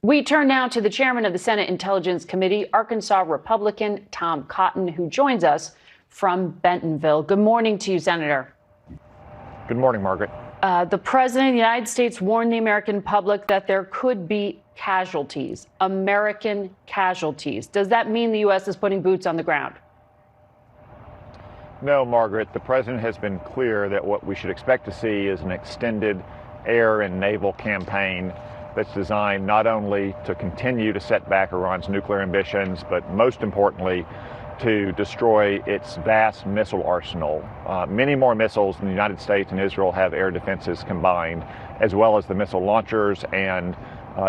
We turn now to the chairman of the Senate Intelligence Committee, Arkansas Republican Tom Cotton, who joins us from Bentonville. Good morning to you, Senator. Good morning, Margaret. The president of the United States warned the American public that there could be casualties, American casualties. Does that mean the U.S. is putting boots on the ground? No, Margaret. The president has been clear that what we should expect to see is an extended air and naval campaign that's designed not only to continue to set back Iran's nuclear ambitions, but most importantly, to destroy its vast missile arsenal. Many more missiles than the United States and Israel have air defenses combined, as well as the missile launchers and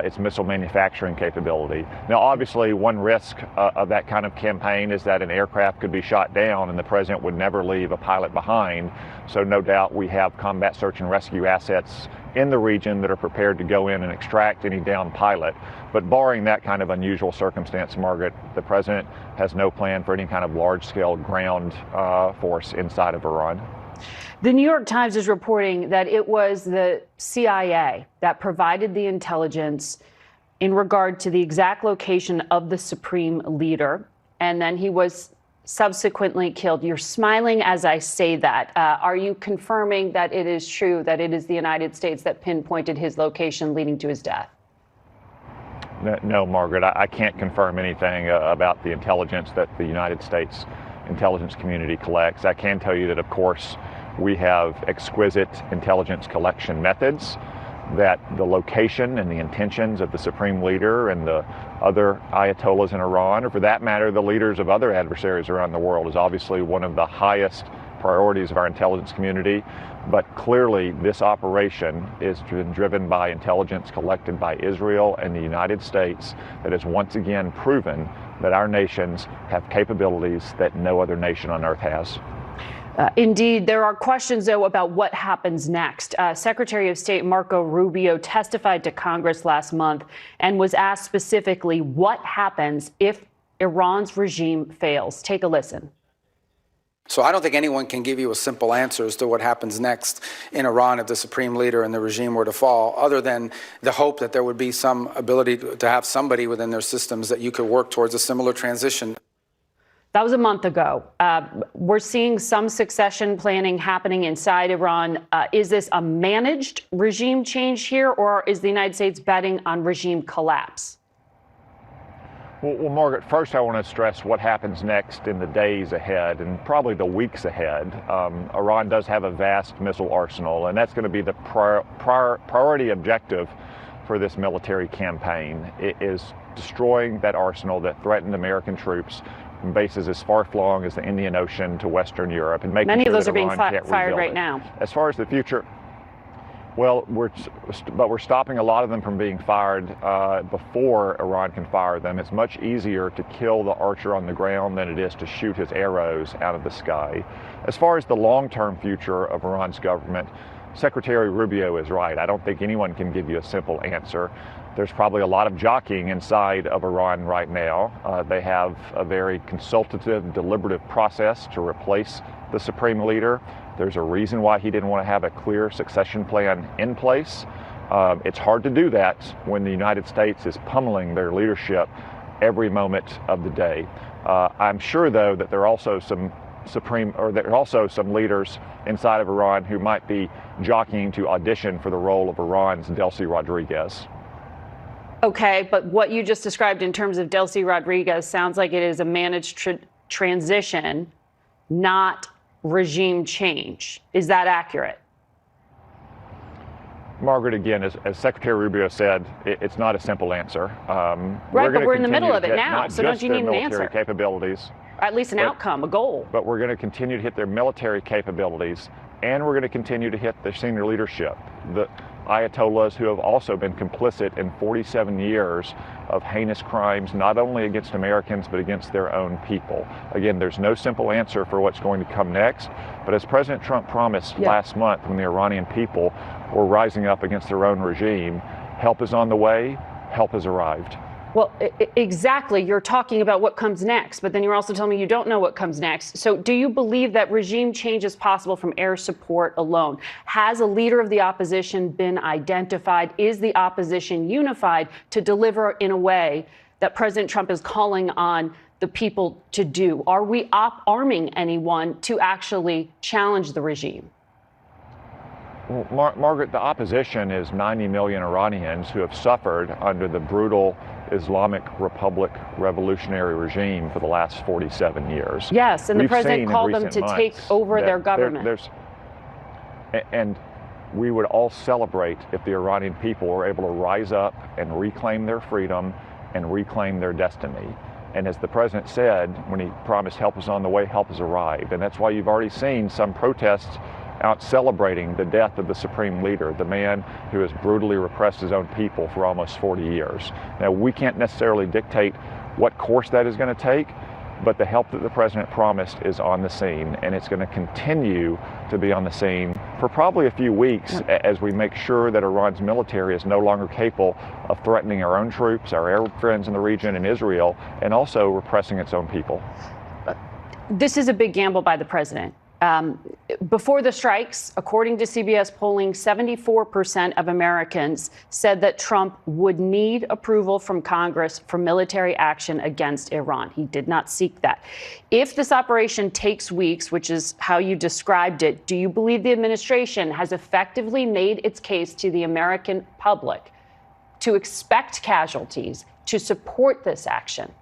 its missile manufacturing capability. Now, obviously, one risk of that kind of campaign is that an aircraft could be shot down and the president would never leave a pilot behind. So no doubt we have combat search and rescue assets in the region that are prepared to go in and extract any downed pilot. But barring that kind of unusual circumstance, Margaret, the president has no plan for any kind of large-scale ground force inside of Iran. The New York Times is reporting that it was the CIA that provided the intelligence in regard to the exact location of the supreme leader, and then he was subsequently killed. You're smiling as I say that. Are you confirming that it is true that it is the United States that pinpointed his location leading to his death? No, Margaret, I can't confirm anything about the intelligence that the United States intelligence community collects. I can tell you that, of course, we have exquisite intelligence collection methods, that the location and the intentions of the supreme leader and the other ayatollahs in Iran, or for that matter, the leaders of other adversaries around the world, is obviously one of the highest priorities of our intelligence community. But clearly, this operation is driven by intelligence collected by Israel and the United States that has once again proven that our nations have capabilities that no other nation on earth has. Indeed, there are questions, though, about what happens next. Secretary of State Marco Rubio testified to Congress last month and was asked specifically what happens if Iran's regime fails. Take a listen. So I don't think anyone can give you a simple answer as to what happens next in Iran if the supreme leader and the regime were to fall, other than the hope that there would be some ability to have somebody within their systems that you could work towards a similar transition. That was a month ago. We're seeing some succession planning happening inside Iran. Is this a managed regime change here, or is the United States betting on regime collapse? Well, Margaret, first I want to stress what happens next in the days ahead and probably the weeks ahead. Iran does have a vast missile arsenal, and that's going to be the priority objective for this military campaign. It is destroying that arsenal that threatened American troops from bases as far flung as the Indian Ocean to Western Europe, and making many sure of those that are being Iran can't fired rebuild right it. now. As far as the future, well, we're stopping a lot of them from being fired before Iran can fire them. It's much easier to kill the archer on the ground than it is to shoot his arrows out of the sky. As far as the long-term future of Iran's government, Secretary Rubio is right. I don't think anyone can give you a simple answer. There's probably a lot of jockeying inside of Iran right now. They have a very consultative, deliberative process to replace the supreme leader. There's a reason why he didn't want to have a clear succession plan in place. It's hard to do that when the United States is pummeling their leadership every moment of the day. I'm sure, though, that there are also some leaders inside of Iran who might be jockeying to audition for the role of Iran's Delcy Rodriguez. Okay, but what you just described in terms of Delcy Rodriguez sounds like it is a managed transition, not regime change. Is that accurate? Margaret, again, as Secretary Rubio said, it's not a simple answer. Right, but we're in the middle of it now, so don't you need an answer? Capabilities, at least an outcome, a goal. But we're going to continue to hit their military capabilities, and we're going to continue to hit their senior leadership. The Ayatollahs who have also been complicit in 47 years of heinous crimes, not only against Americans, but against their own people. Again, there's no simple answer for what's going to come next, but as President Trump promised last month when the Iranian people were rising up against their own regime, help is on the way, help has arrived. Well, exactly. You're talking about what comes next, but then you're also telling me you don't know what comes next. So do you believe that regime change is possible from air support alone? Has a leader of the opposition been identified? Is the opposition unified to deliver in a way that President Trump is calling on the people to do? Are we arming anyone to actually challenge the regime? Well, Margaret, the opposition is 90 million Iranians who have suffered under the brutal Islamic Republic revolutionary regime for the last 47 years. Yes, and the president called them to take over their government. And we would all celebrate if the Iranian people were able to rise up and reclaim their freedom and reclaim their destiny. And as the president said, when he promised help is on the way, help has arrived. And that's why you've already seen some protests out celebrating the death of the supreme leader, the man who has brutally repressed his own people for almost 40 years. Now, we can't necessarily dictate what course that is going to take, but the help that the president promised is on the scene, and it's going to continue to be on the scene for probably a few weeks as we make sure that Iran's military is no longer capable of threatening our own troops, our Arab friends in the region, and Israel, and also repressing its own people. This is a big gamble by the president. Before the strikes, according to CBS polling, 74% of Americans said that Trump would need approval from Congress for military action against Iran. He did not seek that. If this operation takes weeks, which is how you described it, do you believe the administration has effectively made its case to the American public to expect casualties, to support this action?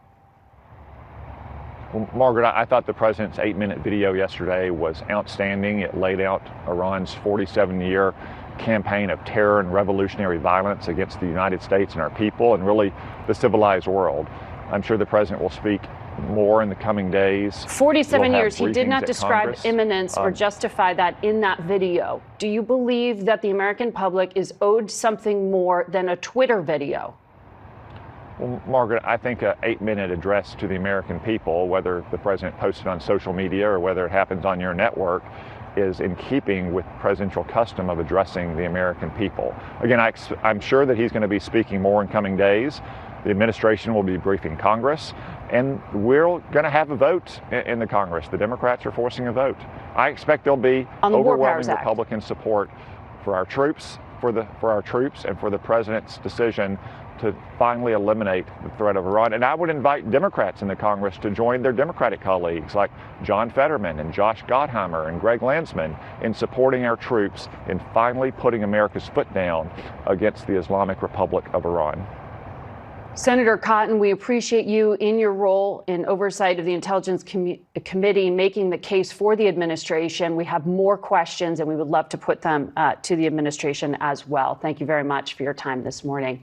Well, Margaret, I thought the president's 8-minute video yesterday was outstanding. It laid out Iran's 47-year campaign of terror and revolutionary violence against the United States and our people, and really the civilized world. I'm sure the president will speak more in the coming days. 47 years. He did not describe Congress. imminence or justify that in that video. Do you believe that the American public is owed something more than a Twitter video? Well, Margaret, I think an 8-minute address to the American people, whether the president posted on social media or whether it happens on your network, is in keeping with presidential custom of addressing the American people. Again, I'm sure that he's going to be speaking more in coming days. The administration will be briefing Congress, and we're going to have a vote in the Congress. The Democrats are forcing a vote. I expect there'll be overwhelming Republican support for our troops, for our troops, and for the president's decision to finally eliminate the threat of Iran. And I would invite Democrats in the Congress to join their Democratic colleagues like John Fetterman and Josh Gottheimer and Greg Landsman in supporting our troops in finally putting America's foot down against the Islamic Republic of Iran. Senator Cotton, we appreciate you in your role in oversight of the Intelligence Committee, making the case for the administration. We have more questions, and we would love to put them to the administration as well. Thank you very much for your time this morning.